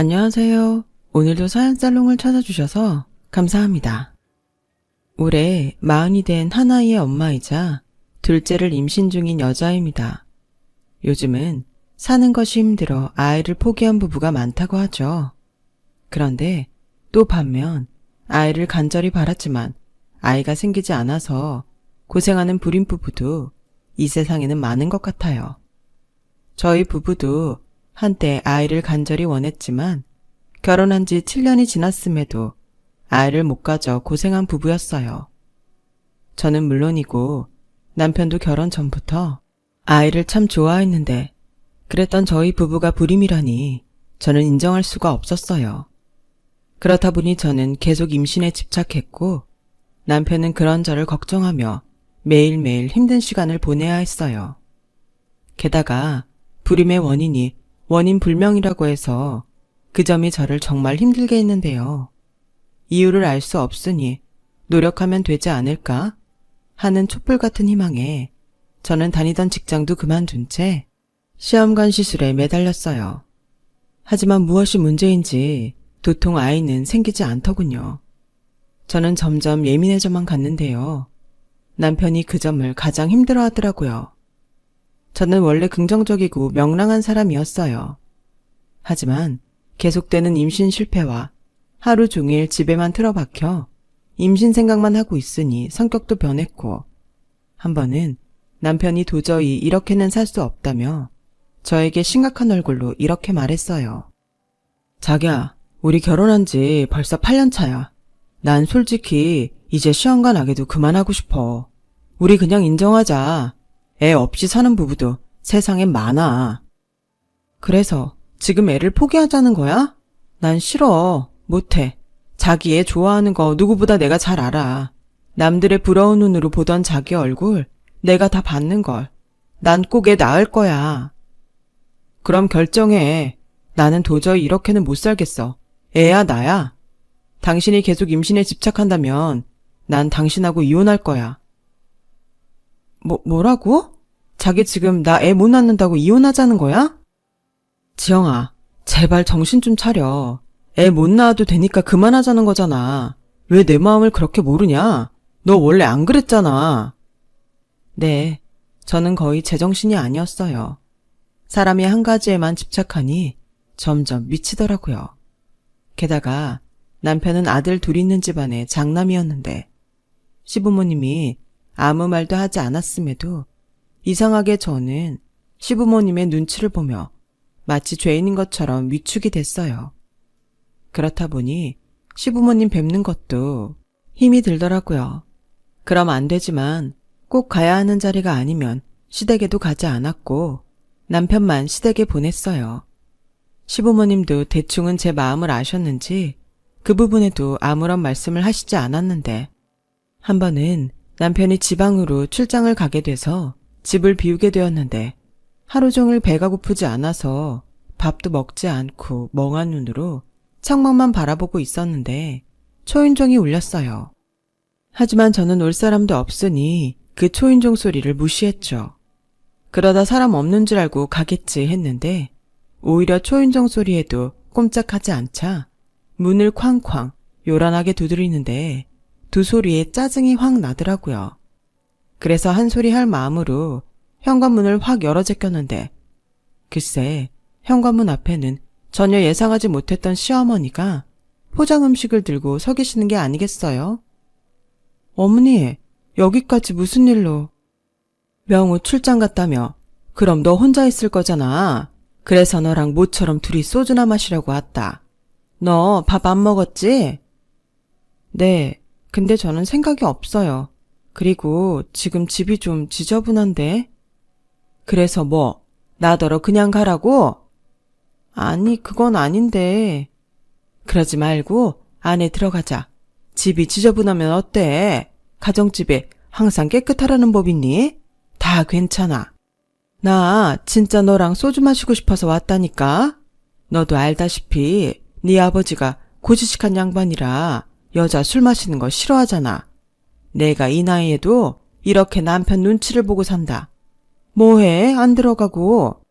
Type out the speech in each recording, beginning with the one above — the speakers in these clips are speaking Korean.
안녕하세요. 오늘도 사연살롱을 찾아주셔서 감사합니다. 올해 40이 된 하나이의 엄마이자 둘째를 임신 중인 여자입니다. 요즘은 사는 것이 힘들어 아이를 포기한 부부가 많다고 하죠. 그런데 또 반면 아이를 간절히 바랐지만 아이가 생기지 않아서 고생하는 불임 부부도 이 세상에는 많은 것 같아요. 저희 부부도 한때 아이를 간절히 원했지만 결혼한 지 7년이 지났음에도 아이를 못 가져 고생한 부부였어요. 저는 물론이고 남편도 결혼 전부터 아이를 참 좋아했는데 그랬던 저희 부부가 불임이라니 저는 인정할 수가 없었어요. 그렇다 보니 저는 계속 임신에 집착했고 남편은 그런 저를 걱정하며 매일매일 힘든 시간을 보내야 했어요. 게다가 불임의 원인이 원인 불명이라고 해서 그 점이 저를 정말 힘들게 했는데요. 이유를 알 수 없으니 노력하면 되지 않을까 하는 촛불 같은 희망에 저는 다니던 직장도 그만둔 채 시험관 시술에 매달렸어요. 하지만 무엇이 문제인지 도통 아이는 생기지 않더군요. 저는 점점 예민해져만 갔는데요. 남편이 그 점을 가장 힘들어 하더라고요. 저는 원래 긍정적이고 명랑한 사람이었어요. 하지만 계속되는 임신 실패와 하루 종일 집에만 틀어박혀 임신 생각만 하고 있으니 성격도 변했고 한 번은 남편이 도저히 이렇게는 살 수 없다며 저에게 심각한 얼굴로 이렇게 말했어요. 자기야, 우리 결혼한 지 벌써 8년 차야. 난 솔직히 이제 시험관 가기도 그만하고 싶어. 우리 그냥 인정하자. 애 없이 사는 부부도 세상엔 많아. 그래서 지금 애를 포기하자는 거야? 난 싫어. 못해. 자기 애 좋아하는 거 누구보다 내가 잘 알아. 남들의 부러운 눈으로 보던 자기 얼굴 내가 다 봤는걸. 난 꼭 애 낳을 거야. 그럼 결정해. 나는 도저히 이렇게는 못 살겠어. 애야 나야. 당신이 계속 임신에 집착한다면 난 당신하고 이혼할 거야. 뭐라고? 자기 지금 나 애 못 낳는다고 이혼하자는 거야? 지영아, 제발 정신 좀 차려. 애 못 낳아도 되니까 그만하자는 거잖아. 왜 내 마음을 그렇게 모르냐? 너 원래 안 그랬잖아. 네, 저는 거의 제정신이 아니었어요. 사람이 한 가지에만 집착하니 점점 미치더라고요. 게다가 남편은 아들 둘 있는 집안의 장남이었는데 시부모님이 아무 말도 하지 않았음에도 이상하게 저는 시부모님의 눈치를 보며 마치 죄인인 것처럼 위축이 됐어요. 그렇다 보니 시부모님 뵙는 것도 힘이 들더라고요. 그럼 안 되지만 꼭 가야 하는 자리가 아니면 시댁에도 가지 않았고 남편만 시댁에 보냈어요. 시부모님도 대충은 제 마음을 아셨는지 그 부분에도 아무런 말씀을 하시지 않았는데 한 번은 남편이 지방으로 출장을 가게 돼서 집을 비우게 되었는데 하루 종일 배가 고프지 않아서 밥도 먹지 않고 멍한 눈으로 창밖만 바라보고 있었는데 초인종이 울렸어요. 하지만 저는 올 사람도 없으니 그 초인종 소리를 무시했죠. 그러다 사람 없는 줄 알고 가겠지 했는데 오히려 초인종 소리에도 꼼짝하지 않자 문을 쾅쾅 요란하게 두드리는데 두 소리에 짜증이 확 나더라고요. 그래서 한 소리 할 마음으로 현관문을 확 열어 제꼈는데 글쎄 현관문 앞에는 전혀 예상하지 못했던 시어머니가 포장 음식을 들고 서 계시는 게 아니겠어요? 어머니, 여기까지 무슨 일로? 명우 출장 갔다며. 그럼 너 혼자 있을 거잖아. 그래서 너랑 모처럼 둘이 소주나 마시려고 왔다. 너 밥 안 먹었지? 네, 근데 저는 생각이 없어요. 그리고 지금 집이 좀 지저분한데? 그래서 뭐, 나더러 그냥 가라고? 아니, 그건 아닌데. 그러지 말고 안에 들어가자. 집이 지저분하면 어때? 가정집에 항상 깨끗하라는 법 있니? 다 괜찮아. 나 진짜 너랑 소주 마시고 싶어서 왔다니까? 너도 알다시피 네 아버지가 고지식한 양반이라 여자 술 마시는 거 싫어하잖아. 내가 이 나이에도 이렇게 남편 눈치를 보고 산다. 뭐해? 안 들어가고.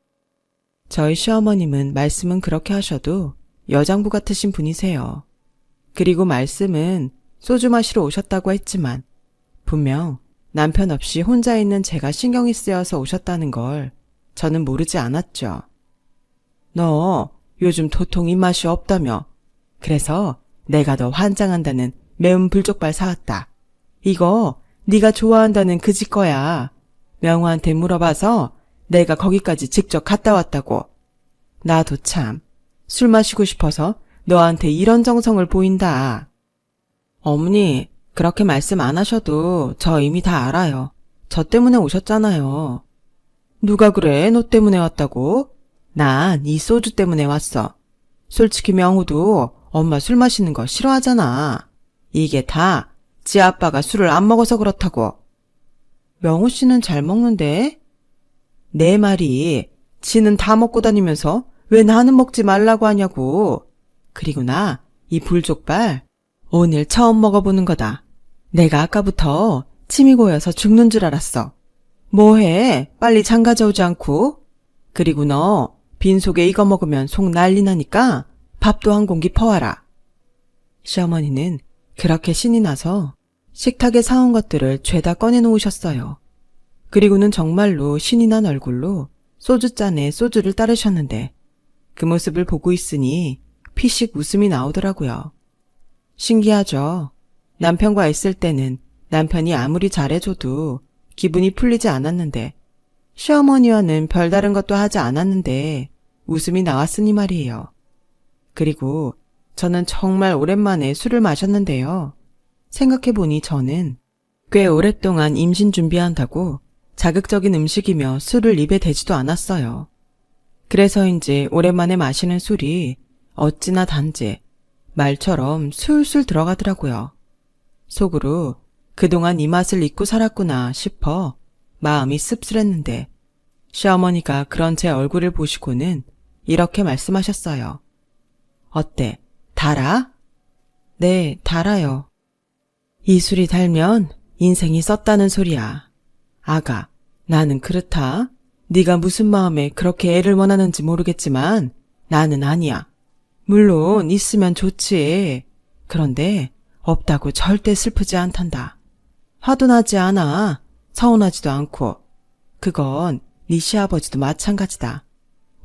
저희 시어머님은 말씀은 그렇게 하셔도 여장부 같으신 분이세요. 그리고 말씀은 소주 마시러 오셨다고 했지만 분명 남편 없이 혼자 있는 제가 신경이 쓰여서 오셨다는 걸 저는 모르지 않았죠. 너 요즘 도통 입맛이 없다며. 그래서 내가 너 환장한다는 매운 불족발 사왔다. 이거 네가 좋아한다는 그 집 거야. 명호한테 물어봐서 내가 거기까지 직접 갔다 왔다고. 나도 참 술 마시고 싶어서 너한테 이런 정성을 보인다. 어머니, 그렇게 말씀 안 하셔도 저 이미 다 알아요. 저 때문에 오셨잖아요. 누가 그래? 너 때문에 왔다고? 난 이 소주 때문에 왔어. 솔직히 명호도 엄마 술 마시는 거 싫어하잖아. 이게 다 지 아빠가 술을 안 먹어서 그렇다고. 명호 씨는 잘 먹는데? 내 말이 지는 다 먹고 다니면서 왜 나는 먹지 말라고 하냐고. 그리고 나 이 불족발 오늘 처음 먹어보는 거다. 내가 아까부터 침이 고여서 죽는 줄 알았어. 뭐해? 빨리 장 가져오지 않고. 그리고 너 빈속에 이거 먹으면 속 난리 나니까 밥도 한 공기 퍼와라. 시어머니는 그렇게 신이 나서 식탁에 사온 것들을 죄다 꺼내놓으셨어요. 그리고는 정말로 신이 난 얼굴로 소주잔에 소주를 따르셨는데 그 모습을 보고 있으니 피식 웃음이 나오더라고요. 신기하죠. 남편과 있을 때는 남편이 아무리 잘해줘도 기분이 풀리지 않았는데 시어머니와는 별다른 것도 하지 않았는데 웃음이 나왔으니 말이에요. 그리고 저는 정말 오랜만에 술을 마셨는데요. 생각해보니 저는 꽤 오랫동안 임신 준비한다고 자극적인 음식이며 술을 입에 대지도 않았어요. 그래서인지 오랜만에 마시는 술이 어찌나 단지 말처럼 술술 들어가더라고요. 속으로 그동안 이 맛을 잊고 살았구나 싶어 마음이 씁쓸했는데 시어머니가 그런 제 얼굴을 보시고는 이렇게 말씀하셨어요. 어때? 달아? 네, 달아요. 이 술이 달면 인생이 썼다는 소리야. 아가, 나는 그렇다. 네가 무슨 마음에 그렇게 애를 원하는지 모르겠지만 나는 아니야. 물론 있으면 좋지. 그런데 없다고 절대 슬프지 않단다. 화도 나지 않아. 서운하지도 않고. 그건 네 시아버지도 마찬가지다.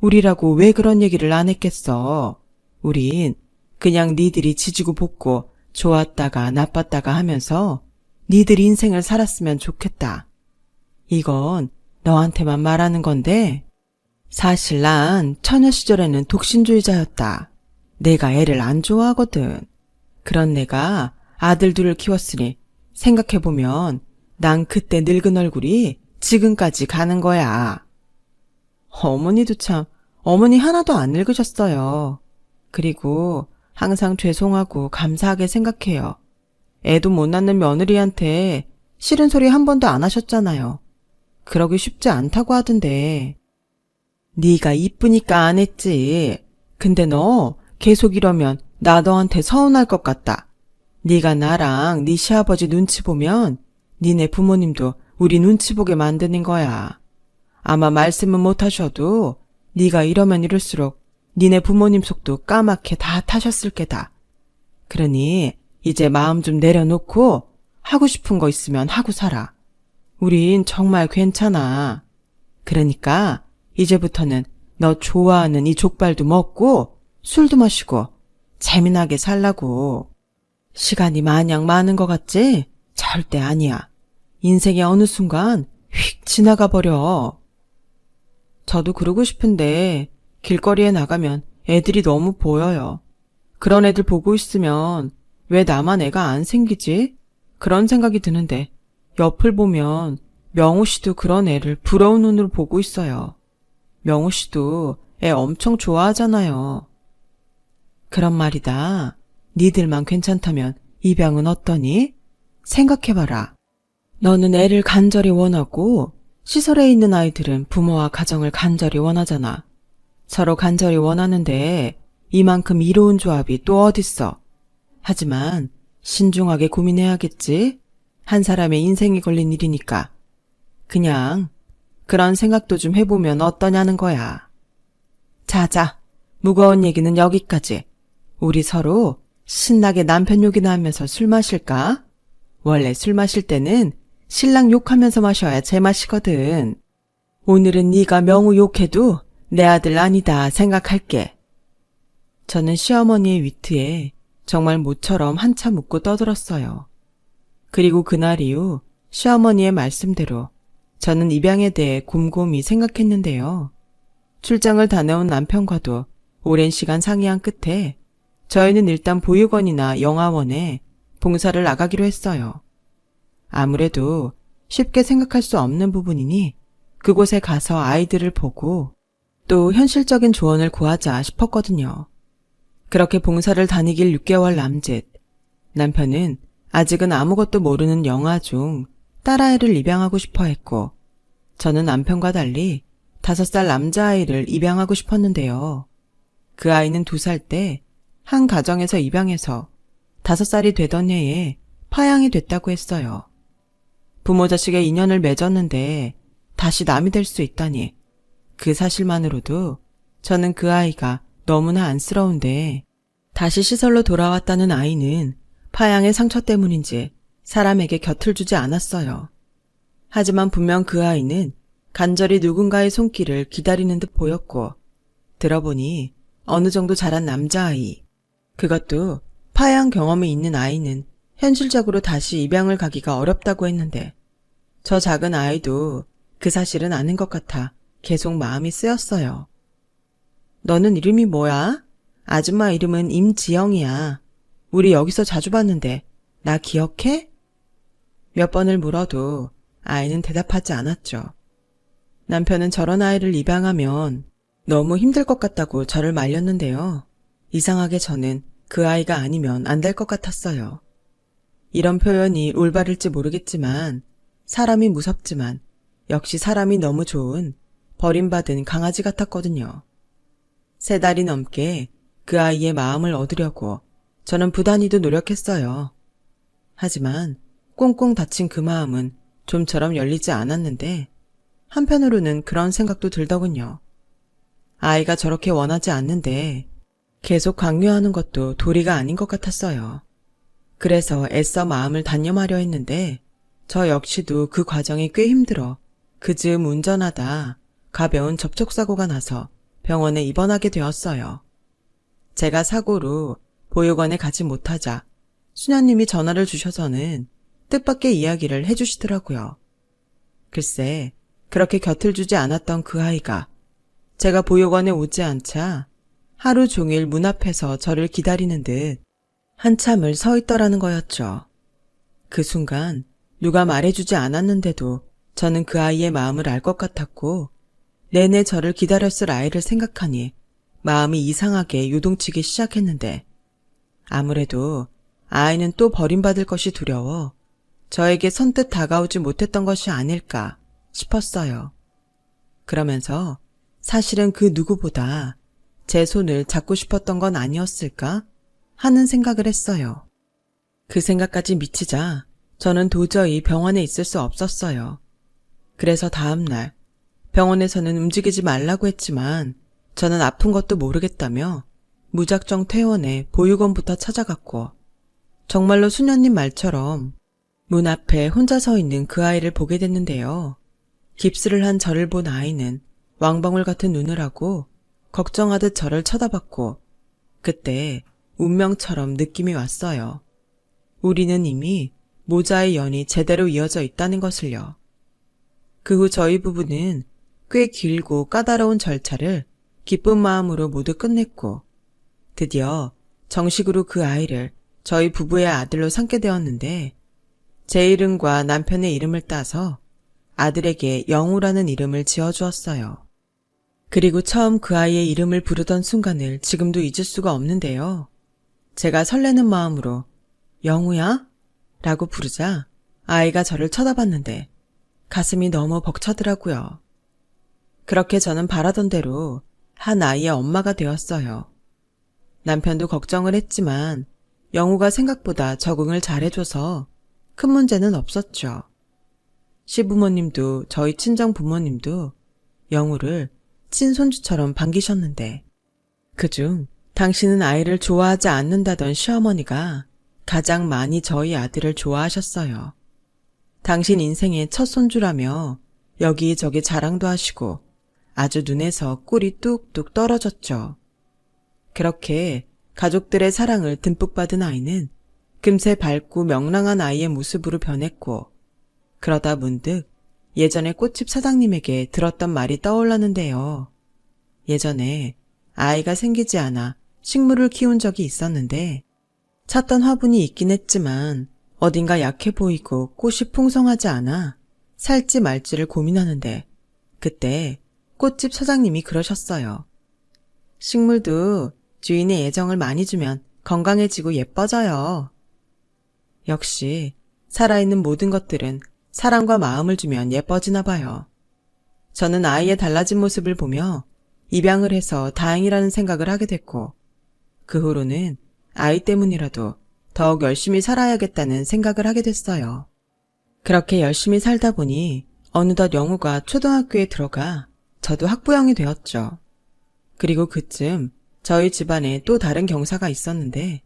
우리라고 왜 그런 얘기를 안 했겠어. 우린 그냥 니들이 지지고 볶고 좋았다가 나빴다가 하면서 니들 인생을 살았으면 좋겠다. 이건 너한테만 말하는 건데 사실 난 처녀 시절에는 독신주의자였다. 내가 애를 안 좋아하거든. 그런 내가 아들 둘을 키웠으니 생각해보면 난 그때 늙은 얼굴이 지금까지 가는 거야. 어머니도 참, 어머니 하나도 안 늙으셨어요. 그리고 항상 죄송하고 감사하게 생각해요. 애도 못 낳는 며느리한테 싫은 소리 한 번도 안 하셨잖아요. 그러기 쉽지 않다고 하던데. 네가 이쁘니까 안 했지. 근데 너 계속 이러면 나 너한테 서운할 것 같다. 네가 나랑 네 시아버지 눈치 보면 니네 부모님도 우리 눈치 보게 만드는 거야. 아마 말씀은 못 하셔도 네가 이러면 이럴수록 니네 부모님 속도 까맣게 다 타셨을 게다. 그러니 이제 마음 좀 내려놓고 하고 싶은 거 있으면 하고 살아. 우린 정말 괜찮아. 그러니까 이제부터는 너 좋아하는 이 족발도 먹고 술도 마시고 재미나게 살라고. 시간이 마냥 많은 것 같지? 절대 아니야. 인생의 어느 순간 휙 지나가 버려. 저도 그러고 싶은데 길거리에 나가면 애들이 너무 보여요. 그런 애들 보고 있으면 왜 나만 애가 안 생기지? 그런 생각이 드는데 옆을 보면 명호 씨도 그런 애를 부러운 눈으로 보고 있어요. 명호 씨도 애 엄청 좋아하잖아요. 그런 말이다. 니들만 괜찮다면 입양은 어떠니? 생각해봐라. 너는 애를 간절히 원하고 시설에 있는 아이들은 부모와 가정을 간절히 원하잖아. 서로 간절히 원하는데 이만큼 이로운 조합이 또 어딨어. 하지만 신중하게 고민해야겠지. 한 사람의 인생이 걸린 일이니까. 그냥 그런 생각도 좀 해보면 어떠냐는 거야. 자자, 무거운 얘기는 여기까지. 우리 서로 신나게 남편 욕이나 하면서 술 마실까? 원래 술 마실 때는 신랑 욕하면서 마셔야 제맛이거든. 오늘은 네가 명우 욕해도 내 아들 아니다 생각할게. 저는 시어머니의 위트에 정말 모처럼 한참 웃고 떠들었어요. 그리고 그날 이후 시어머니의 말씀대로 저는 입양에 대해 곰곰이 생각했는데요. 출장을 다녀온 남편과도 오랜 시간 상의한 끝에 저희는 일단 보육원이나 영아원에 봉사를 나가기로 했어요. 아무래도 쉽게 생각할 수 없는 부분이니 그곳에 가서 아이들을 보고 또 현실적인 조언을 구하자 싶었거든요. 그렇게 봉사를 다니길 6개월 남짓, 남편은 아직은 아무것도 모르는 영아 중 딸아이를 입양하고 싶어 했고, 저는 남편과 달리 5살 남자아이를 입양하고 싶었는데요. 그 아이는 2살 때 한 가정에서 입양해서 5살이 되던 해에 파양이 됐다고 했어요. 부모 자식의 인연을 맺었는데 다시 남이 될 수 있다니, 그 사실만으로도 저는 그 아이가 너무나 안쓰러운데, 다시 시설로 돌아왔다는 아이는 파양의 상처 때문인지 사람에게 곁을 주지 않았어요. 하지만 분명 그 아이는 간절히 누군가의 손길을 기다리는 듯 보였고, 들어보니 어느 정도 자란 남자아이, 그것도 파양 경험이 있는 아이는 현실적으로 다시 입양을 가기가 어렵다고 했는데, 저 작은 아이도 그 사실은 아는 것 같아 계속 마음이 쓰였어요. 너는 이름이 뭐야? 아줌마 이름은 임지영이야. 우리 여기서 자주 봤는데 나 기억해? 몇 번을 물어도 아이는 대답하지 않았죠. 남편은 저런 아이를 입양하면 너무 힘들 것 같다고 저를 말렸는데요. 이상하게 저는 그 아이가 아니면 안 될 것 같았어요. 이런 표현이 올바를지 모르겠지만 사람이 무섭지만 역시 사람이 너무 좋은 버림받은 강아지 같았거든요. 3달이 넘게 그 아이의 마음을 얻으려고 저는 부단히도 노력했어요. 하지만 꽁꽁 닫힌 그 마음은 좀처럼 열리지 않았는데, 한편으로는 그런 생각도 들더군요. 아이가 저렇게 원하지 않는데 계속 강요하는 것도 도리가 아닌 것 같았어요. 그래서 애써 마음을 단념하려 했는데 저 역시도 그 과정이 꽤 힘들어 그 즈음 운전하다 가벼운 접촉사고가 나서 병원에 입원하게 되었어요. 제가 사고로 보육원에 가지 못하자 수녀님이 전화를 주셔서는 뜻밖의 이야기를 해주시더라고요. 글쎄, 그렇게 곁을 주지 않았던 그 아이가 제가 보육원에 오지 않자 하루 종일 문 앞에서 저를 기다리는 듯 한참을 서 있더라는 거였죠. 그 순간 누가 말해주지 않았는데도 저는 그 아이의 마음을 알 것 같았고, 내내 저를 기다렸을 아이를 생각하니 마음이 이상하게 요동치기 시작했는데, 아무래도 아이는 또 버림받을 것이 두려워 저에게 선뜻 다가오지 못했던 것이 아닐까 싶었어요. 그러면서 사실은 그 누구보다 제 손을 잡고 싶었던 건 아니었을까 하는 생각을 했어요. 그 생각까지 미치자 저는 도저히 병원에 있을 수 없었어요. 그래서 다음날 병원에서는 움직이지 말라고 했지만 저는 아픈 것도 모르겠다며 무작정 퇴원해 보육원부터 찾아갔고, 정말로 수녀님 말처럼 문 앞에 혼자 서 있는 그 아이를 보게 됐는데요. 깁스를 한 저를 본 아이는 왕방울 같은 눈을 하고 걱정하듯 저를 쳐다봤고, 그때 운명처럼 느낌이 왔어요. 우리는 이미 모자의 연이 제대로 이어져 있다는 것을요. 그 후 저희 부부는 꽤 길고 까다로운 절차를 기쁜 마음으로 모두 끝냈고, 드디어 정식으로 그 아이를 저희 부부의 아들로 삼게 되었는데, 제 이름과 남편의 이름을 따서 아들에게 영우라는 이름을 지어주었어요. 그리고 처음 그 아이의 이름을 부르던 순간을 지금도 잊을 수가 없는데요. 제가 설레는 마음으로 영우야? 라고 부르자 아이가 저를 쳐다봤는데 가슴이 너무 벅차더라고요. 그렇게 저는 바라던 대로 한 아이의 엄마가 되었어요. 남편도 걱정을 했지만 영우가 생각보다 적응을 잘해줘서 큰 문제는 없었죠. 시부모님도 저희 친정 부모님도 영우를 친손주처럼 반기셨는데, 그중 당신은 아이를 좋아하지 않는다던 시어머니가 가장 많이 저희 아들을 좋아하셨어요. 당신 인생의 첫 손주라며 여기저기 자랑도 하시고 아주 눈에서 꿀이 뚝뚝 떨어졌죠. 그렇게 가족들의 사랑을 듬뿍 받은 아이는 금세 밝고 명랑한 아이의 모습으로 변했고, 그러다 문득 예전에 꽃집 사장님에게 들었던 말이 떠올랐는데요. 예전에 아이가 생기지 않아 식물을 키운 적이 있었는데 찾던 화분이 있긴 했지만 어딘가 약해 보이고 꽃이 풍성하지 않아 살지 말지를 고민하는데 그때 꽃집 사장님이 그러셨어요. 식물도 주인의 애정을 많이 주면 건강해지고 예뻐져요. 역시 살아있는 모든 것들은 사랑과 마음을 주면 예뻐지나 봐요. 저는 아이의 달라진 모습을 보며 입양을 해서 다행이라는 생각을 하게 됐고, 그 후로는 아이 때문이라도 더욱 열심히 살아야겠다는 생각을 하게 됐어요. 그렇게 열심히 살다 보니 어느덧 영우가 초등학교에 들어가 저도 학부형이 되었죠. 그리고 그쯤 저희 집안에 또 다른 경사가 있었는데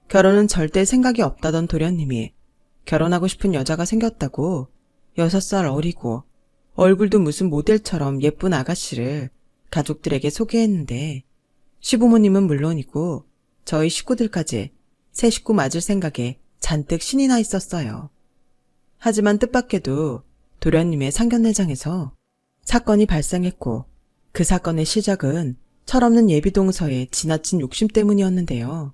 결혼은 절대 생각이 없다던 도련님이 결혼하고 싶은 여자가 생겼다고 6살 어리고 얼굴도 무슨 모델처럼 예쁜 아가씨를 가족들에게 소개했는데 시부모님은 물론이고 저희 식구들까지 새 식구 맞을 생각에 잔뜩 신이 나 있었어요. 하지만 뜻밖에도 도련님의 상견례장에서 사건이 발생했고 그 사건의 시작은 철없는 예비동서의 지나친 욕심 때문이었는데요.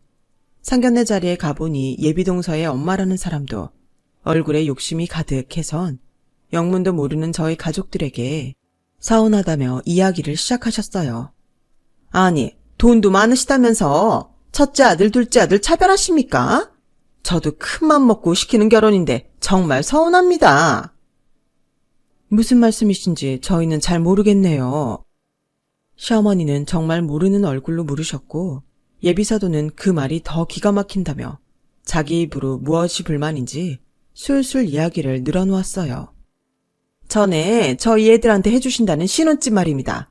상견례 자리에 가보니 예비동서의 엄마라는 사람도 얼굴에 욕심이 가득해선 영문도 모르는 저희 가족들에게 서운하다며 이야기를 시작하셨어요. 아니, 돈도 많으시다면서 첫째 아들, 둘째 아들 차별하십니까? 저도 큰맘 먹고 시키는 결혼인데 정말 서운합니다. 무슨 말씀이신지 저희는 잘 모르겠네요. 시어머니는 정말 모르는 얼굴로 물으셨고 예비사도는 그 말이 더 기가 막힌다며 자기 입으로 무엇이 불만인지 술술 이야기를 늘어놓았어요. 전에 저희 애들한테 해주신다는 신혼집 말입니다.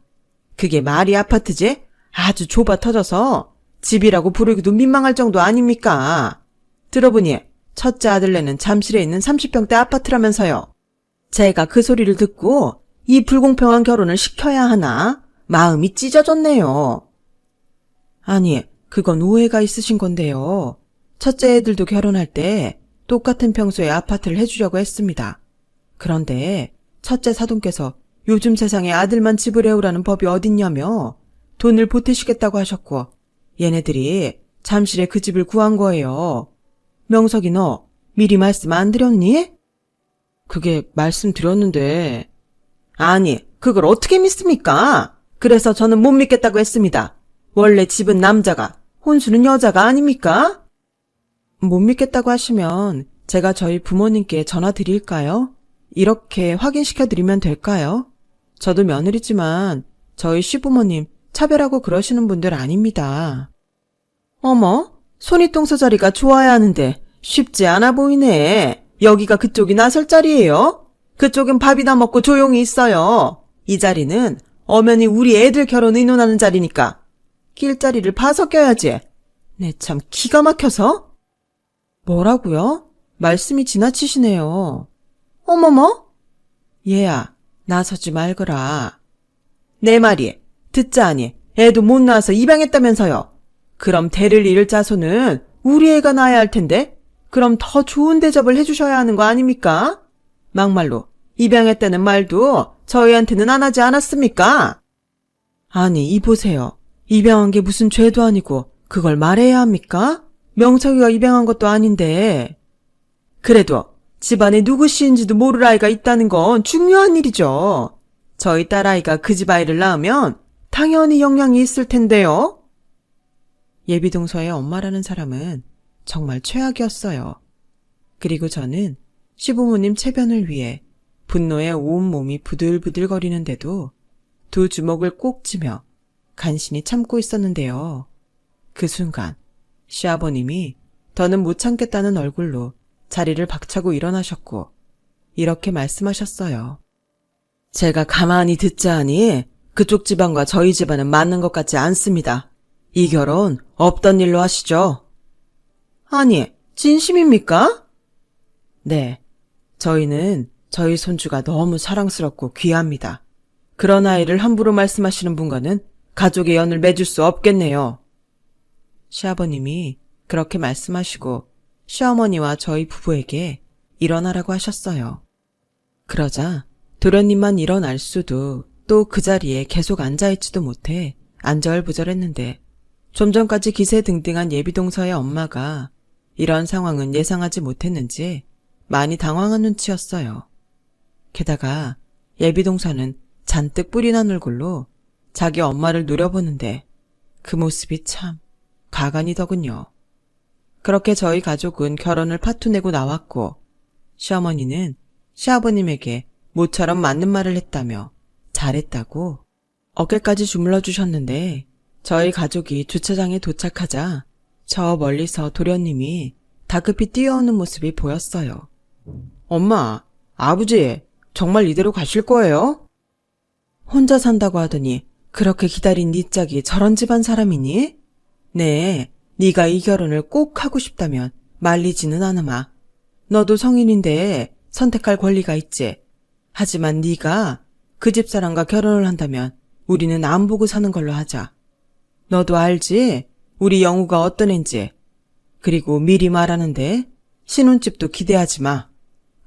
그게 말이 아파트지? 아주 좁아 터져서 집이라고 부르기도 민망할 정도 아닙니까? 들어보니 첫째 아들네는 잠실에 있는 30평대 아파트라면서요. 제가 그 소리를 듣고 이 불공평한 결혼을 시켜야 하나 마음이 찢어졌네요. 아니, 그건 오해가 있으신 건데요. 첫째 애들도 결혼할 때 똑같은 평수의 아파트를 해주려고 했습니다. 그런데 첫째 사돈께서 요즘 세상에 아들만 집을 해오라는 법이 어딨냐며 돈을 보태시겠다고 하셨고 얘네들이 잠실에 그 집을 구한 거예요. 명석이 너 미리 말씀 안 드렸니? 그게 말씀드렸는데. 아니, 그걸 어떻게 믿습니까? 그래서 저는 못 믿겠다고 했습니다. 원래 집은 남자가, 혼수는 여자가 아닙니까? 못 믿겠다고 하시면 제가 저희 부모님께 전화 드릴까요? 이렇게 확인시켜드리면 될까요? 저도 며느리지만 저희 시부모님 차별하고 그러시는 분들 아닙니다. 어머, 손윗동서 자리가 좋아야 하는데 쉽지 않아 보이네. 여기가 그쪽이 나설 자리예요? 그쪽은 밥이나 먹고 조용히 있어요. 이 자리는 엄연히 우리 애들 결혼 의논하는 자리니까 길자리를 봐서 껴야지. 네, 참 기가 막혀서. 뭐라고요? 말씀이 지나치시네요. 어머머? 얘야, 나서지 말거라. 내 말이 듣자하니 애도 못 낳아서 입양했다면서요. 그럼 대를 이을 자손은 우리 애가 낳아야 할 텐데 그럼 더 좋은 대접을 해주셔야 하는 거 아닙니까? 막말로 입양했다는 말도 저희한테는 안 하지 않았습니까? 아니, 이보세요. 입양한 게 무슨 죄도 아니고 그걸 말해야 합니까? 명석이가 입양한 것도 아닌데. 그래도 집안에 누구 씨인지도 모를 아이가 있다는 건 중요한 일이죠. 저희 딸아이가 그 집 아이를 낳으면 당연히 영향이 있을 텐데요. 예비동서의 엄마라는 사람은 정말 최악이었어요. 그리고 저는 시부모님 체변을 위해 분노에 온몸이 부들부들거리는데도 두 주먹을 꼭 쥐며 간신히 참고 있었는데요. 그 순간 시아버님이 더는 못 참겠다는 얼굴로 자리를 박차고 일어나셨고 이렇게 말씀하셨어요. 제가 가만히 듣자 하니 그쪽 집안과 저희 집안은 맞는 것 같지 않습니다. 이 결혼 없던 일로 하시죠. 아니, 진심입니까? 네. 저희는 저희 손주가 너무 사랑스럽고 귀합니다. 그런 아이를 함부로 말씀하시는 분과는 가족의 연을 맺을 수 없겠네요. 시아버님이 그렇게 말씀하시고 시어머니와 저희 부부에게 일어나라고 하셨어요. 그러자 도련님만 일어날 수도 또 그 자리에 계속 앉아있지도 못해 안절부절했는데 좀 전까지 기세등등한 예비동서의 엄마가 이런 상황은 예상하지 못했는지 많이 당황한 눈치였어요. 게다가 예비동서는 잔뜩 뿔이 난 얼굴로 자기 엄마를 노려보는데 그 모습이 참 가관이더군요. 그렇게 저희 가족은 결혼을 파투내고 나왔고 시어머니는 시아버님에게 모처럼 맞는 말을 했다며 잘했다고 어깨까지 주물러 주셨는데 저희 가족이 주차장에 도착하자 저 멀리서 도련님이 다급히 뛰어오는 모습이 보였어요. 엄마, 아버지, 정말 이대로 가실 거예요? 혼자 산다고 하더니 그렇게 기다린 네 짝이 저런 집안 사람이니? 네, 네가 이 결혼을 꼭 하고 싶다면 말리지는 않으마. 너도 성인인데 선택할 권리가 있지. 하지만 네가 그 집사람과 결혼을 한다면 우리는 안 보고 사는 걸로 하자. 너도 알지? 우리 영우가 어떤 앤지. 그리고 미리 말하는데 신혼집도 기대하지 마.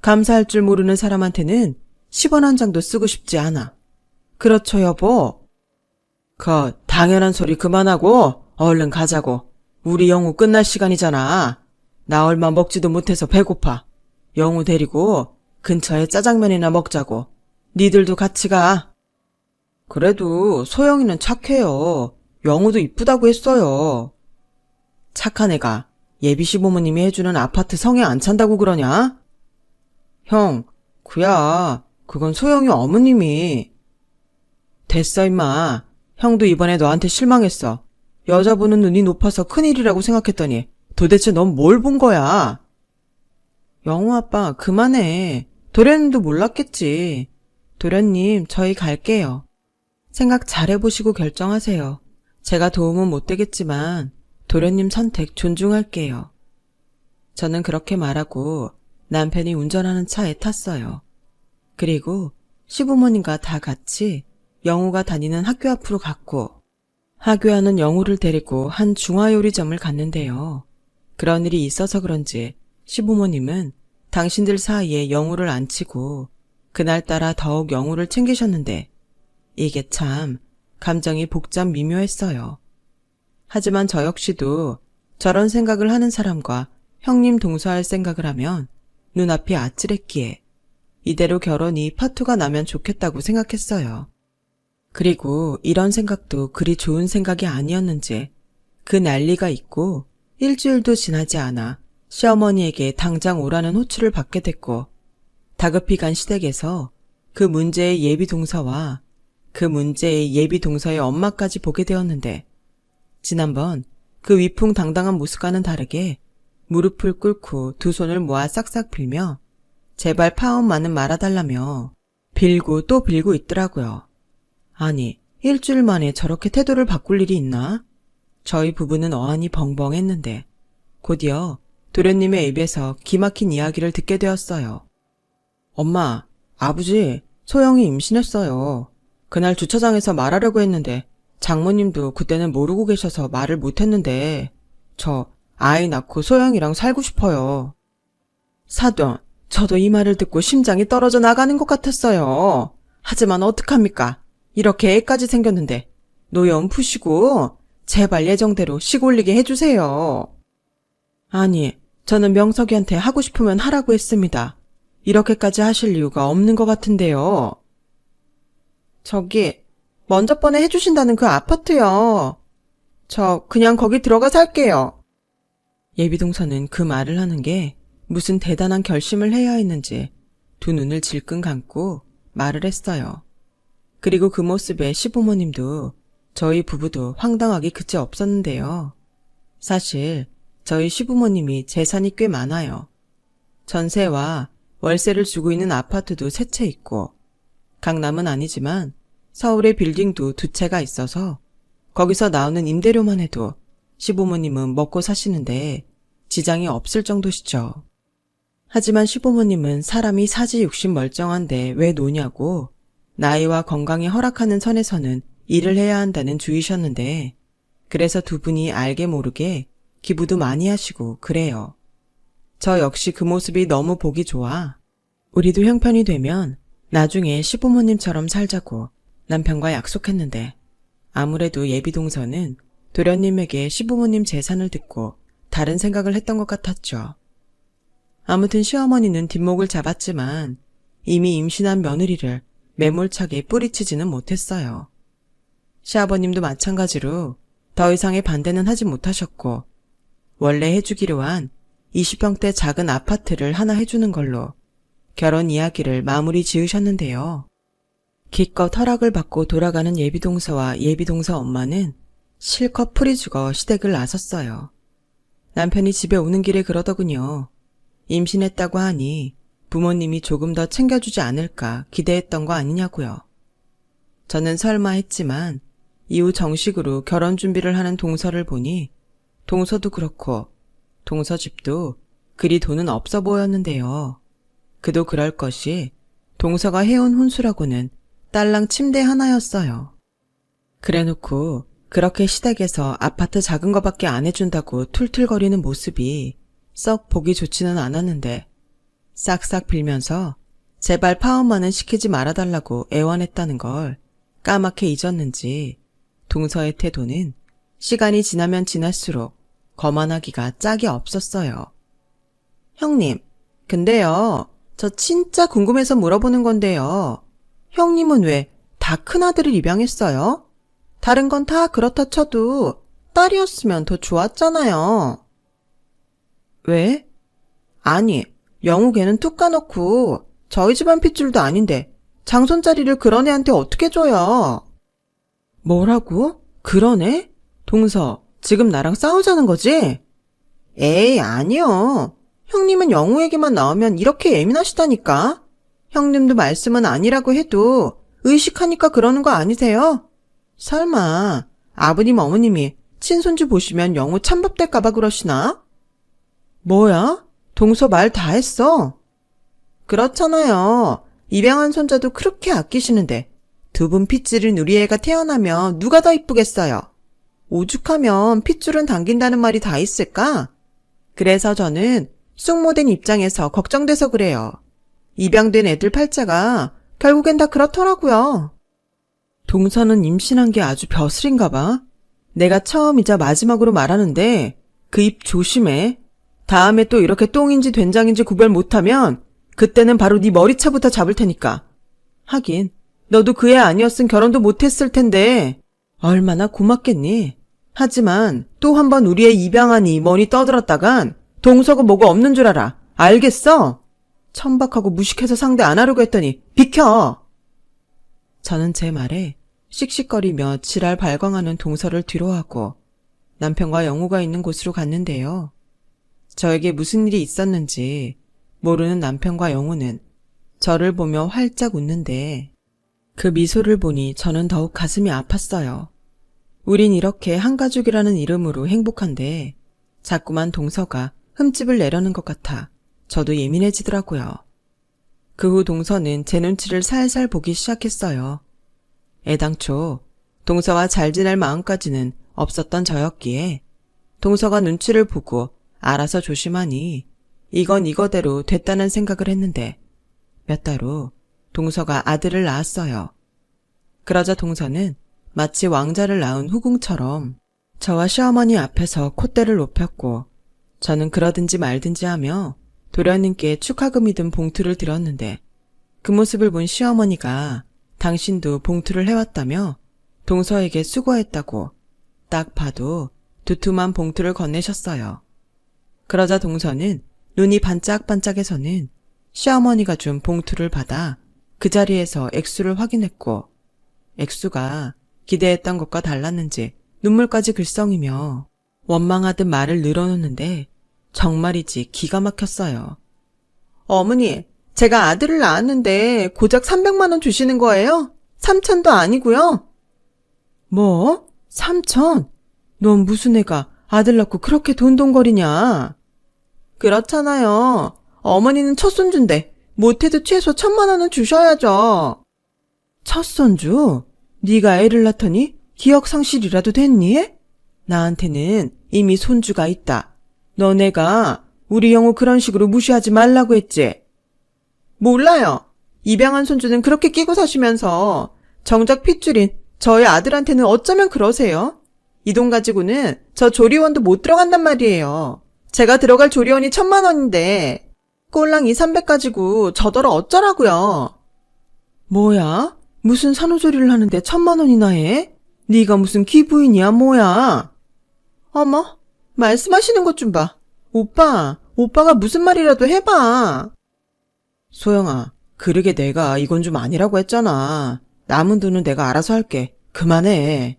감사할 줄 모르는 사람한테는 10원 한 장도 쓰고 싶지 않아. 그렇죠, 여보? 당연한 소리 그만하고 얼른 가자고. 우리 영우 끝날 시간이잖아. 나 얼마 먹지도 못해서 배고파. 영우 데리고 근처에 짜장면이나 먹자고. 니들도 같이 가. 그래도 소영이는 착해요. 영우도 이쁘다고 했어요. 착한 애가 예비 시부모님이 해주는 아파트 성에 안 찬다고 그러냐? 형, 그야 그건 소영이 어머님이. 됐어 임마. 형도 이번에 너한테 실망했어. 여자 보는 눈이 높아서 큰일이라고 생각했더니 도대체 넌 뭘 본 거야? 영우 아빠 그만해. 도련님도 몰랐겠지. 도련님 저희 갈게요. 생각 잘해보시고 결정하세요. 제가 도움은 못 되겠지만 도련님 선택 존중할게요. 저는 그렇게 말하고 남편이 운전하는 차에 탔어요. 그리고 시부모님과 다 같이 영우가 다니는 학교 앞으로 갔고 하교하는 영우를 데리고 한 중화요리점을 갔는데요. 그런 일이 있어서 그런지 시부모님은 당신들 사이에 영우를 앉히고 그날따라 더욱 영우를 챙기셨는데 이게 참 감정이 복잡 미묘했어요. 하지만 저 역시도 저런 생각을 하는 사람과 형님 동서할 생각을 하면 눈앞이 아찔했기에 이대로 결혼이 파토가 나면 좋겠다고 생각했어요. 그리고 이런 생각도 그리 좋은 생각이 아니었는지 그 난리가 있고 일주일도 지나지 않아 시어머니에게 당장 오라는 호출을 받게 됐고 다급히 간 시댁에서 그 문제의 예비 동서와 그 문제의 예비 동서의 엄마까지 보게 되었는데 지난번 그 위풍당당한 모습과는 다르게 무릎을 꿇고 두 손을 모아 싹싹 빌며 제발 파혼만은 말아달라며 빌고 또 빌고 있더라고요. 아니, 일주일 만에 저렇게 태도를 바꿀 일이 있나? 저희 부부는 어안이 벙벙했는데 곧이어 도련님의 입에서 기막힌 이야기를 듣게 되었어요. 엄마, 아버지, 소영이 임신했어요. 그날 주차장에서 말하려고 했는데 장모님도 그때는 모르고 계셔서 말을 못했는데 저 아이 낳고 소영이랑 살고 싶어요. 사돈, 저도 이 말을 듣고 심장이 떨어져 나가는 것 같았어요. 하지만 어떡합니까? 이렇게 애까지 생겼는데 노여움 푸시고 제발 예정대로 식 올리게 해주세요. 아니, 저는 명석이한테 하고 싶으면 하라고 했습니다. 이렇게까지 하실 이유가 없는 것 같은데요. 저기, 먼저 번에 해주신다는 그 아파트요. 저 그냥 거기 들어가 살게요. 예비동서는 그 말을 하는 게 무슨 대단한 결심을 해야 했는지 두 눈을 질끈 감고 말을 했어요. 그리고 그 모습에 시부모님도 저희 부부도 황당하기 그치 없었는데요. 사실 저희 시부모님이 재산이 꽤 많아요. 전세와 월세를 주고 있는 아파트도 세 채 있고 강남은 아니지만 서울의 빌딩도 두 채가 있어서 거기서 나오는 임대료만 해도 시부모님은 먹고 사시는데 지장이 없을 정도시죠. 하지만 시부모님은 사람이 사지 육신 멀쩡한데 왜 노냐고 나이와 건강이 허락하는 선에서는 일을 해야 한다는 주의셨는데 그래서 두 분이 알게 모르게 기부도 많이 하시고 그래요. 저 역시 그 모습이 너무 보기 좋아. 우리도 형편이 되면 나중에 시부모님처럼 살자고 남편과 약속했는데 아무래도 예비동서는 도련님에게 시부모님 재산을 듣고 다른 생각을 했던 것 같았죠. 아무튼 시어머니는 뒷목을 잡았지만 이미 임신한 며느리를 매몰차게 뿌리치지는 못했어요. 시아버님도 마찬가지로 더 이상의 반대는 하지 못하셨고 원래 해주기로 한 20평대 작은 아파트를 하나 해주는 걸로 결혼 이야기를 마무리 지으셨는데요. 기껏 허락을 받고 돌아가는 예비동서와 예비동서 엄마는 실컷 풀이 죽어 시댁을 나섰어요. 남편이 집에 오는 길에 그러더군요. 임신했다고 하니 부모님이 조금 더 챙겨주지 않을까 기대했던 거 아니냐고요. 저는 설마 했지만 이후 정식으로 결혼 준비를 하는 동서를 보니 동서도 그렇고 동서 집도 그리 돈은 없어 보였는데요. 그도 그럴 것이 동서가 해온 혼수라고는 딸랑 침대 하나였어요. 그래놓고 그렇게 시댁에서 아파트 작은 거밖에 안 해준다고 툴툴거리는 모습이 썩 보기 좋지는 않았는데 싹싹 빌면서 제발 파혼만은 시키지 말아달라고 애원했다는 걸 까맣게 잊었는지 동서의 태도는 시간이 지나면 지날수록 거만하기가 짝이 없었어요. 형님, 근데요, 저 진짜 궁금해서 물어보는 건데요. 형님은 왜 다 큰아들을 입양했어요? 다른 건 다 그렇다 쳐도 딸이었으면 더 좋았잖아요. 왜? 아니, 영우 걔는 툭 까놓고 저희 집안 핏줄도 아닌데 장손자리를 그런 애한테 어떻게 줘요? 뭐라고? 그런 애? 동서, 지금 나랑 싸우자는 거지? 에이, 아니요. 형님은 영우 얘기만 나오면 이렇게 예민하시다니까? 형님도 말씀은 아니라고 해도 의식하니까 그러는 거 아니세요? 설마 아버님 어머님이 친손주 보시면 영우 찬밥 될까봐 그러시나? 뭐야? 동서 말 다 했어. 그렇잖아요. 입양한 손자도 그렇게 아끼시는데 두 분 핏줄인 우리 애가 태어나면 누가 더 이쁘겠어요? 오죽하면 핏줄은 당긴다는 말이 다 있을까? 그래서 저는 숙모된 입장에서 걱정돼서 그래요. 입양된 애들 팔자가 결국엔 다 그렇더라고요. 동서는 임신한 게 아주 벼슬인가 봐. 내가 처음이자 마지막으로 말하는데 그 입 조심해. 다음에 또 이렇게 똥인지 된장인지 구별 못하면 그때는 바로 네 머리차부터 잡을 테니까. 하긴 너도 그 애 아니었음 결혼도 못했을 텐데 얼마나 고맙겠니. 하지만 또 한 번 우리 애 입양하니 뭐니 떠들었다간 동서고 뭐고 없는 줄 알아. 알겠어? 천박하고 무식해서 상대 안 하려고 했더니 비켜. 저는 제 말에 씩씩거리며 지랄 발광하는 동서를 뒤로하고 남편과 영우가 있는 곳으로 갔는데요. 저에게 무슨 일이 있었는지 모르는 남편과 영우는 저를 보며 활짝 웃는데 그 미소를 보니 저는 더욱 가슴이 아팠어요. 우린 이렇게 한 가족이라는 이름으로 행복한데 자꾸만 동서가 흠집을 내려는 것 같아 저도 예민해지더라고요. 그 후 동서는 제 눈치를 살살 보기 시작했어요. 애당초 동서와 잘 지낼 마음까지는 없었던 저였기에 동서가 눈치를 보고 알아서 조심하니 이건 이거대로 됐다는 생각을 했는데 몇 달 후 동서가 아들을 낳았어요. 그러자 동서는 마치 왕자를 낳은 후궁처럼 저와 시어머니 앞에서 콧대를 높였고 저는 그러든지 말든지 하며 도련님께 축하금이 든 봉투를 드렸는데 그 모습을 본 시어머니가 당신도 봉투를 해왔다며 동서에게 수고했다고 딱 봐도 두툼한 봉투를 건네셨어요. 그러자 동서는 눈이 반짝반짝해서는 시어머니가 준 봉투를 받아 그 자리에서 액수를 확인했고 액수가 기대했던 것과 달랐는지 눈물까지 글썽이며 원망하듯 말을 늘어놓는데 정말이지 기가 막혔어요. 어머니, 제가 아들을 낳았는데 고작 300만 원 주시는 거예요? 3천도 아니고요? 뭐? 3천? 넌 무슨 애가 아들 낳고 그렇게 돈돈거리냐? 그렇잖아요. 어머니는 첫 손주인데 못해도 최소 1,000만 원은 주셔야죠. 첫 손주? 네가 애를 낳더니 기억 상실이라도 됐니? 나한테는 이미 손주가 있다. 너네가 우리 영우 그런 식으로 무시하지 말라고 했지? 몰라요. 입양한 손주는 그렇게 끼고 사시면서 정작 핏줄인 저희 아들한테는 어쩌면 그러세요? 이 돈 가지고는 저 조리원도 못 들어간단 말이에요. 제가 들어갈 조리원이 1,000만 원인데 꼴랑 200~300 가지고 저더러 어쩌라고요. 뭐야? 무슨 산후조리를 하는데 1,000만 원이나 해? 네가 무슨 귀부인이야 뭐야? 어머, 말씀하시는 것 좀 봐. 오빠가 무슨 말이라도 해봐. 소영아, 그러게 내가 이건 좀 아니라고 했잖아. 남은 돈은 내가 알아서 할게. 그만해.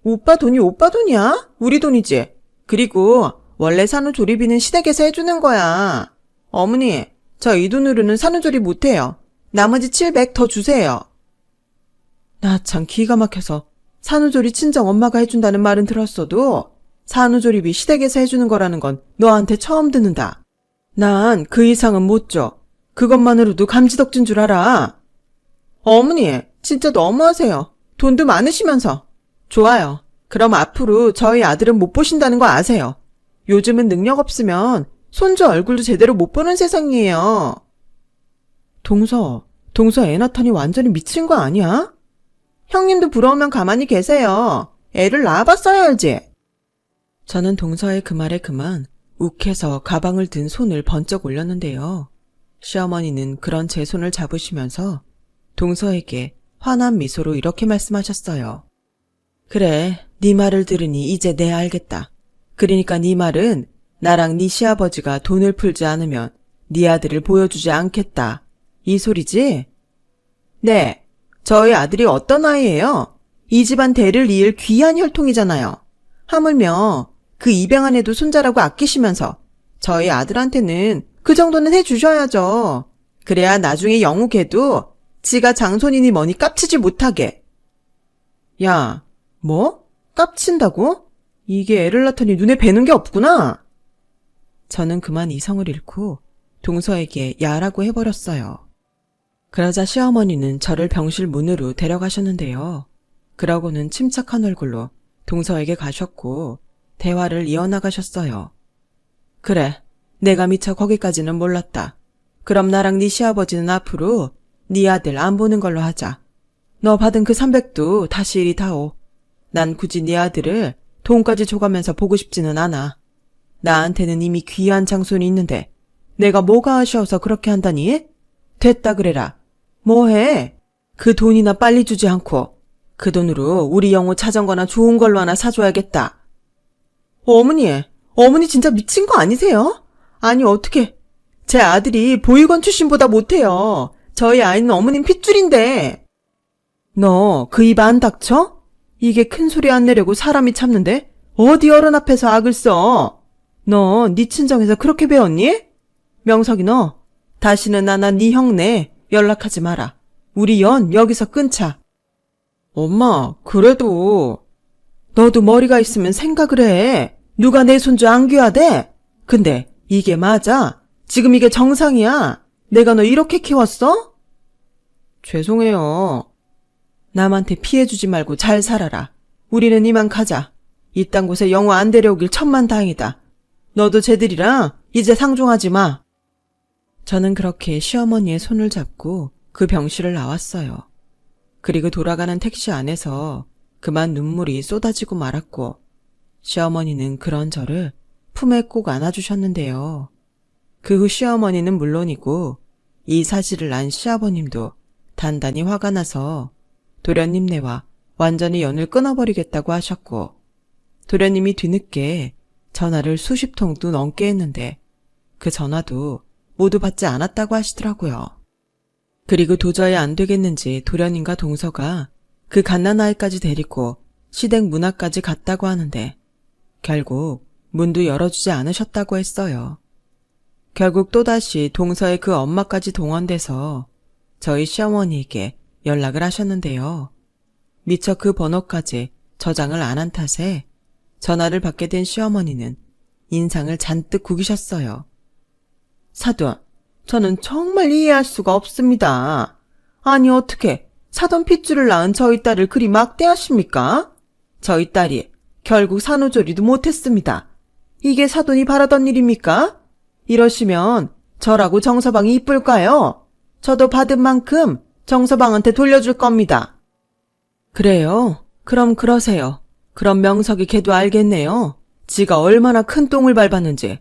오빠 돈이 오빠 돈이야? 우리 돈이지. 그리고 원래 산후조리비는 시댁에서 해주는 거야. 어머니, 저 이 돈으로는 산후조리 못해요. 나머지 700 더 주세요. 나 참 기가 막혀서 산후조리 친정 엄마가 해준다는 말은 들었어도 산후조리비 시댁에서 해주는 거라는 건 너한테 처음 듣는다. 난 그 이상은 못 줘. 그것만으로도 감지덕진 줄 알아. 어머니, 진짜 너무하세요. 돈도 많으시면서. 좋아요. 그럼 앞으로 저희 아들은 못 보신다는 거 아세요. 요즘은 능력 없으면 손주 얼굴도 제대로 못 보는 세상이에요. 동서 애 낳다니 완전히 미친 거 아니야? 형님도 부러우면 가만히 계세요. 애를 낳아봤어야 알지. 저는 동서의 그 말에 그만 욱해서 가방을 든 손을 번쩍 올렸는데요. 시어머니는 그런 제 손을 잡으시면서 동서에게 환한 미소로 이렇게 말씀하셨어요. 그래, 네 말을 들으니 이제 내 알겠다. 그러니까 네 말은 나랑 네 시아버지가 돈을 풀지 않으면 네 아들을 보여주지 않겠다. 이 소리지? 네, 저희 아들이 어떤 아이예요? 이 집안 대를 이을 귀한 혈통이잖아요. 하물며 그 입양한 애도 손자라고 아끼시면서 저희 아들한테는 그 정도는 해주셔야죠. 그래야 나중에 영우 걔도 지가 장손이니 뭐니 깝치지 못하게. 야, 뭐? 깝친다고? 이게 애를 낳더니 눈에 뵈는 게 없구나. 저는 그만 이성을 잃고 동서에게 야라고 해버렸어요. 그러자 시어머니는 저를 병실 문으로 데려가셨는데요. 그러고는 침착한 얼굴로 동서에게 가셨고 대화를 이어나가셨어요. 그래, 내가 미처 거기까지는 몰랐다. 그럼 나랑 네 시아버지는 앞으로 네 아들 안 보는 걸로 하자. 너 받은 그 300도 다시 이리 다오. 난 굳이 네 아들을 돈까지 줘가면서 보고 싶지는 않아. 나한테는 이미 귀한 장손이 있는데 내가 뭐가 아쉬워서 그렇게 한다니? 됐다 그래라. 뭐해? 그 돈이나 빨리 주지 않고 그 돈으로 우리 영우 자전거나 좋은 걸로 하나 사줘야겠다. 어머니 진짜 미친 거 아니세요? 아니 어떻게 제 아들이 보육원 출신보다 못해요. 저희 아이는 어머님 핏줄인데. 너 그 입 안 닥쳐? 이게 큰 소리 안 내려고 사람이 참는데 어디 어른 앞에서 악을 써. 너 네 친정에서 그렇게 배웠니? 명석이 너 다시는 나나 네 형네 연락하지 마라. 우리 연 여기서 끊자. 엄마 그래도 너도 머리가 있으면 생각을 해. 누가 내 손주 안 귀하대? 근데 이게 맞아? 지금 이게 정상이야? 내가 너 이렇게 키웠어? 죄송해요. 남한테 피해주지 말고 잘 살아라. 우리는 이만 가자. 이딴 곳에 영우 안 데려오길 천만다행이다. 너도 쟤들이랑 이제 상종하지 마. 저는 그렇게 시어머니의 손을 잡고 그 병실을 나왔어요. 그리고 돌아가는 택시 안에서 그만 눈물이 쏟아지고 말았고 시어머니는 그런 저를 품에 꼭 안아주셨는데요. 그 후 시어머니는 물론이고 이 사실을 안 시아버님도 단단히 화가 나서 도련님네와 완전히 연을 끊어버리겠다고 하셨고 도련님이 뒤늦게 전화를 수십 통도 넘게 했는데 그 전화도 모두 받지 않았다고 하시더라고요. 그리고 도저히 안 되겠는지 도련님과 동서가 그 갓난아이까지 데리고 시댁 문 앞까지 갔다고 하는데 결국 문도 열어주지 않으셨다고 했어요. 결국 또다시 동서의 그 엄마까지 동원돼서 저희 시어머니에게 연락을 하셨는데요. 미처 그 번호까지 저장을 안 한 탓에 전화를 받게 된 시어머니는 인상을 잔뜩 구기셨어요. 사돈, 저는 정말 이해할 수가 없습니다. 아니 어떻게 사돈 핏줄을 낳은 저희 딸을 그리 막대하십니까? 저희 딸이 결국 산후조리도 못했습니다. 이게 사돈이 바라던 일입니까? 이러시면 저라고 정서방이 이쁠까요? 저도 받은 만큼 정서방한테 돌려줄 겁니다. 그래요? 그럼 그러세요. 그럼 명석이 걔도 알겠네요. 지가 얼마나 큰 똥을 밟았는지.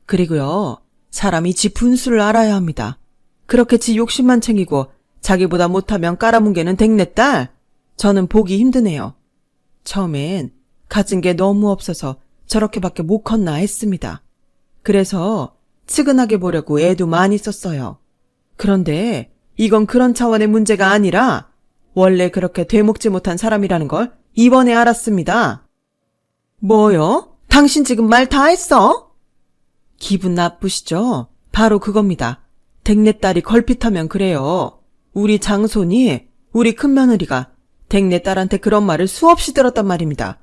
그리고요, 사람이 지 분수를 알아야 합니다. 그렇게 지 욕심만 챙기고 자기보다 못하면 깔아뭉개는 댕내딸. 저는 보기 힘드네요. 처음엔 가진 게 너무 없어서 저렇게밖에 못 컸나 했습니다. 그래서 측은하게 보려고 애도 많이 썼어요. 그런데 이건 그런 차원의 문제가 아니라 원래 그렇게 되먹지 못한 사람이라는 걸 이번에 알았습니다. 뭐요? 당신 지금 말 다 했어? 기분 나쁘시죠? 바로 그겁니다. 댕내딸이 걸핏하면 그래요. 우리 장손이, 우리 큰며느리가 댕내딸한테 그런 말을 수없이 들었단 말입니다.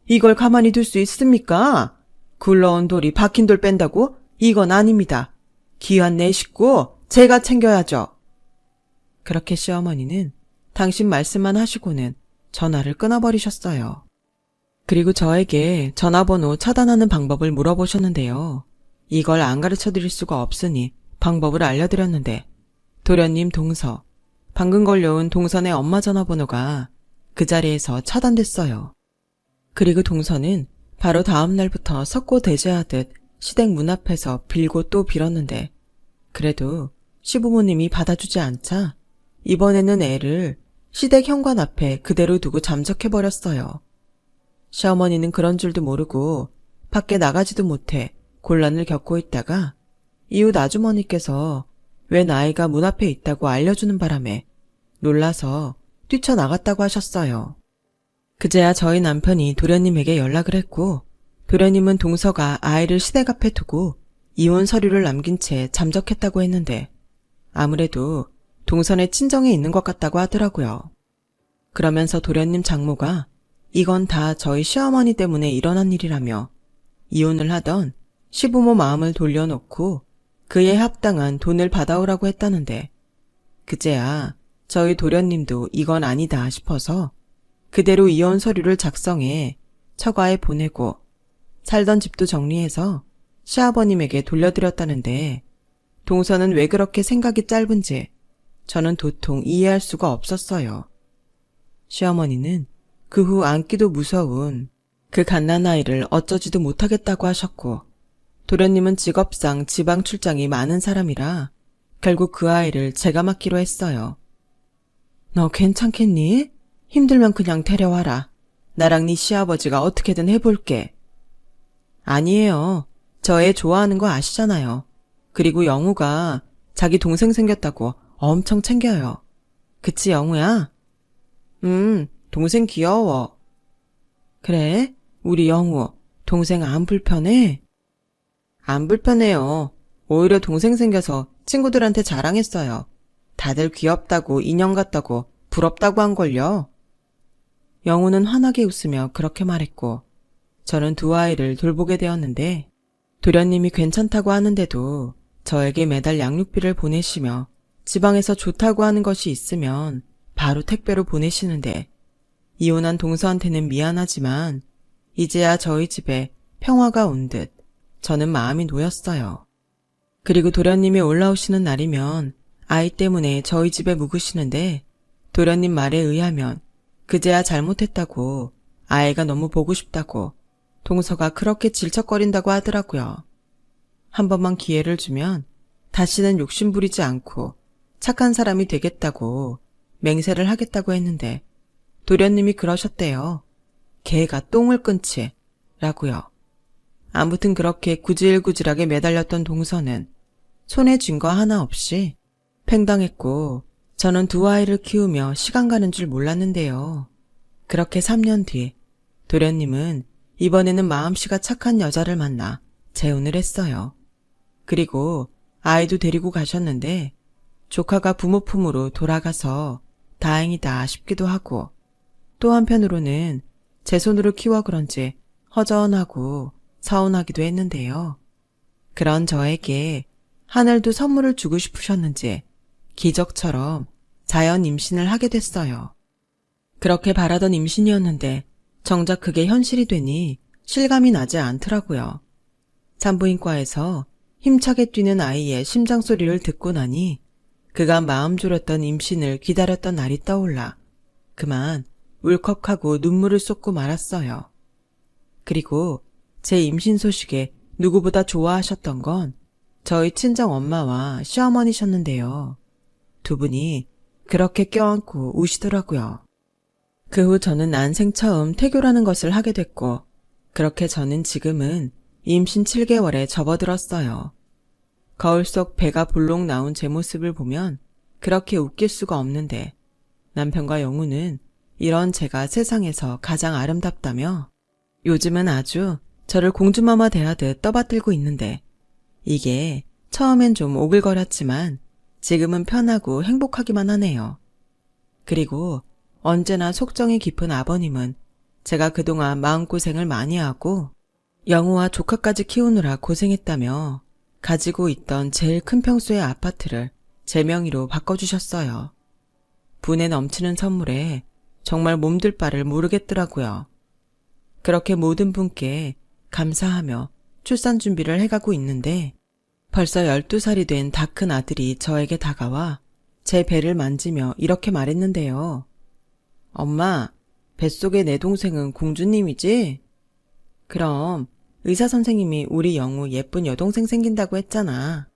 이걸 가만히 둘 수 있습니까? 굴러온 돌이 박힌 돌 뺀다고? 이건 아닙니다. 귀한 내 식구 제가 챙겨야죠. 그렇게 시어머니는 당신 말씀만 하시고는 전화를 끊어버리셨어요. 그리고 저에게 전화번호 차단하는 방법을 물어보셨는데요. 이걸 안 가르쳐드릴 수가 없으니 방법을 알려드렸는데 도련님 동서, 방금 걸려온 동선의 엄마 전화번호가 그 자리에서 차단됐어요. 그리고 동서는 바로 다음 날부터 석고대죄하듯 시댁 문 앞에서 빌고 또 빌었는데 그래도 시부모님이 받아주지 않자 이번에는 애를 시댁 현관 앞에 그대로 두고 잠적해버렸어요. 시어머니는 그런 줄도 모르고 밖에 나가지도 못해 곤란을 겪고 있다가 이웃 아주머니께서 웬 아이가 문 앞에 있다고 알려주는 바람에 놀라서 뛰쳐나갔다고 하셨어요. 그제야 저희 남편이 도련님에게 연락을 했고 도련님은 동서가 아이를 시댁 앞에 두고 이혼 서류를 남긴 채 잠적했다고 했는데 아무래도 동선의 친정에 있는 것 같다고 하더라고요. 그러면서 도련님 장모가 이건 다 저희 시어머니 때문에 일어난 일이라며 이혼을 하던 시부모 마음을 돌려놓고 그에 합당한 돈을 받아오라고 했다는데 그제야 저희 도련님도 이건 아니다 싶어서 그대로 이혼 서류를 작성해 처가에 보내고 살던 집도 정리해서 시아버님에게 돌려드렸다는데 동서는 왜 그렇게 생각이 짧은지 저는 도통 이해할 수가 없었어요. 시어머니는 그 후 안기도 무서운 그 갓난아이를 어쩌지도 못하겠다고 하셨고 도련님은 직업상 지방 출장이 많은 사람이라 결국 그 아이를 제가 맡기로 했어요. 너 괜찮겠니? 힘들면 그냥 데려와라. 나랑 네 시아버지가 어떻게든 해볼게. 아니에요. 저 애 좋아하는 거 아시잖아요. 그리고 영우가 자기 동생 생겼다고 엄청 챙겨요. 그치 영우야? 동생 귀여워. 그래? 우리 영우 동생 안 불편해? 안 불편해요. 오히려 동생 생겨서 친구들한테 자랑했어요. 다들 귀엽다고 인형 같다고 부럽다고 한걸요. 영우는 환하게 웃으며 그렇게 말했고 저는 두 아이를 돌보게 되었는데 도련님이 괜찮다고 하는데도 저에게 매달 양육비를 보내시며 지방에서 좋다고 하는 것이 있으면 바로 택배로 보내시는데 이혼한 동서한테는 미안하지만 이제야 저희 집에 평화가 온 듯 저는 마음이 놓였어요. 그리고 도련님이 올라오시는 날이면 아이 때문에 저희 집에 묵으시는데 도련님 말에 의하면 그제야 잘못했다고 아이가 너무 보고 싶다고 동서가 그렇게 질척거린다고 하더라고요. 한 번만 기회를 주면 다시는 욕심 부리지 않고 착한 사람이 되겠다고 맹세를 하겠다고 했는데 도련님이 그러셨대요. 개가 똥을 끊지 라고요. 아무튼 그렇게 구질구질하게 매달렸던 동서는 손에 쥔 거 하나 없이 팽당했고 저는 두 아이를 키우며 시간 가는 줄 몰랐는데요. 그렇게 3년 뒤 도련님은 이번에는 마음씨가 착한 여자를 만나 재혼을 했어요. 그리고 아이도 데리고 가셨는데 조카가 부모 품으로 돌아가서 다행이다 싶기도 하고 또 한편으로는 제 손으로 키워 그런지 허전하고 서운하기도 했는데요. 그런 저에게 하늘도 선물을 주고 싶으셨는지 기적처럼 자연 임신을 하게 됐어요. 그렇게 바라던 임신이었는데 정작 그게 현실이 되니 실감이 나지 않더라고요. 산부인과에서 힘차게 뛰는 아이의 심장 소리를 듣고 나니 그간 마음 졸였던 임신을 기다렸던 날이 떠올라 그만 울컥하고 눈물을 쏟고 말았어요. 그리고 제 임신 소식에 누구보다 좋아하셨던 건 저희 친정 엄마와 시어머니셨는데요. 두 분이 그렇게 껴안고 우시더라고요. 그 후 저는 난생 처음 태교라는 것을 하게 됐고 그렇게 저는 지금은 임신 7개월에 접어들었어요. 거울 속 배가 볼록 나온 제 모습을 보면 그렇게 웃길 수가 없는데 남편과 영우는 이런 제가 세상에서 가장 아름답다며 요즘은 아주 저를 공주마마 대하듯 떠받들고 있는데 이게 처음엔 좀 오글거렸지만 지금은 편하고 행복하기만 하네요. 그리고 언제나 속정이 깊은 아버님은 제가 그동안 마음고생을 많이 하고 영우와 조카까지 키우느라 고생했다며 가지고 있던 제일 큰 평수의 아파트를 제 명의로 바꿔주셨어요. 분에 넘치는 선물에 정말 몸둘 바를 모르겠더라고요. 그렇게 모든 분께 감사하며 출산 준비를 해가고 있는데 벌써 12살이 된 다 큰 아들이 저에게 다가와 제 배를 만지며 이렇게 말했는데요. 엄마, 뱃속의 내 동생은 공주님이지? 그럼 의사 선생님이 우리 영우 예쁜 여동생 생긴다고 했잖아.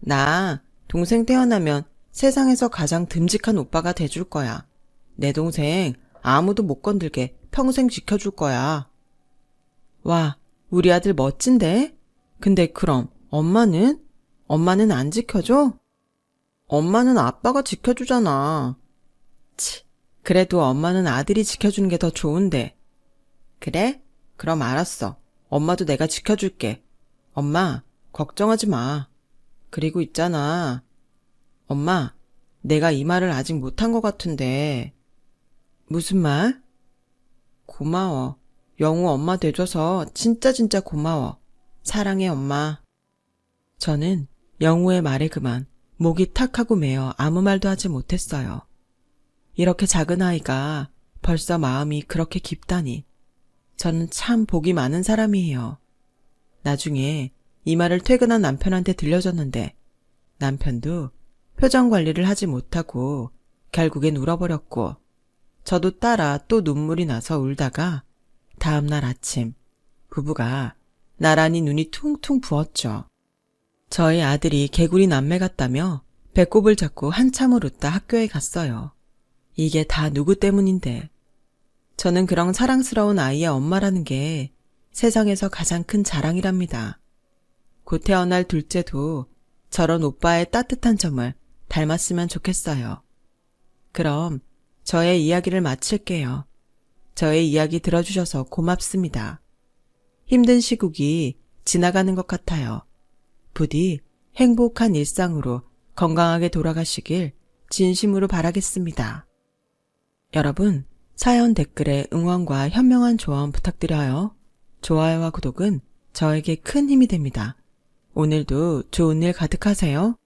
나 동생 태어나면 세상에서 가장 듬직한 오빠가 돼줄 거야. 내 동생 아무도 못 건들게 평생 지켜줄 거야. 와, 우리 아들 멋진데? 근데 그럼 엄마는? 엄마는 안 지켜줘? 엄마는 아빠가 지켜주잖아. 치, 그래도 엄마는 아들이 지켜주는 게 더 좋은데. 그래? 그럼 알았어. 엄마도 내가 지켜줄게. 엄마, 걱정하지 마. 그리고 있잖아. 엄마, 내가 이 말을 아직 못한 것 같은데. 무슨 말? 고마워. 영우 엄마 돼줘서 진짜 고마워. 사랑해, 엄마. 저는 영우의 말에 그만 목이 탁 하고 메어 아무 말도 하지 못했어요. 이렇게 작은 아이가 벌써 마음이 그렇게 깊다니. 저는 참 복이 많은 사람이에요. 나중에 이 말을 퇴근한 남편한테 들려줬는데 남편도 표정 관리를 하지 못하고 결국엔 울어버렸고 저도 따라 또 눈물이 나서 울다가 다음날 아침 부부가 나란히 눈이 퉁퉁 부었죠. 저희 아들이 개구리 남매 같다며 배꼽을 잡고 한참을 웃다 학교에 갔어요. 이게 다 누구 때문인데. 저는 그런 사랑스러운 아이의 엄마라는 게 세상에서 가장 큰 자랑이랍니다. 곧 태어날 둘째도 저런 오빠의 따뜻한 점을 닮았으면 좋겠어요. 그럼 저의 이야기를 마칠게요. 저의 이야기 들어주셔서 고맙습니다. 힘든 시국이 지나가는 것 같아요. 부디 행복한 일상으로 건강하게 돌아가시길 진심으로 바라겠습니다. 여러분, 사연 댓글에 응원과 현명한 조언 부탁드려요. 좋아요와 구독은 저에게 큰 힘이 됩니다. 오늘도 좋은 일 가득하세요.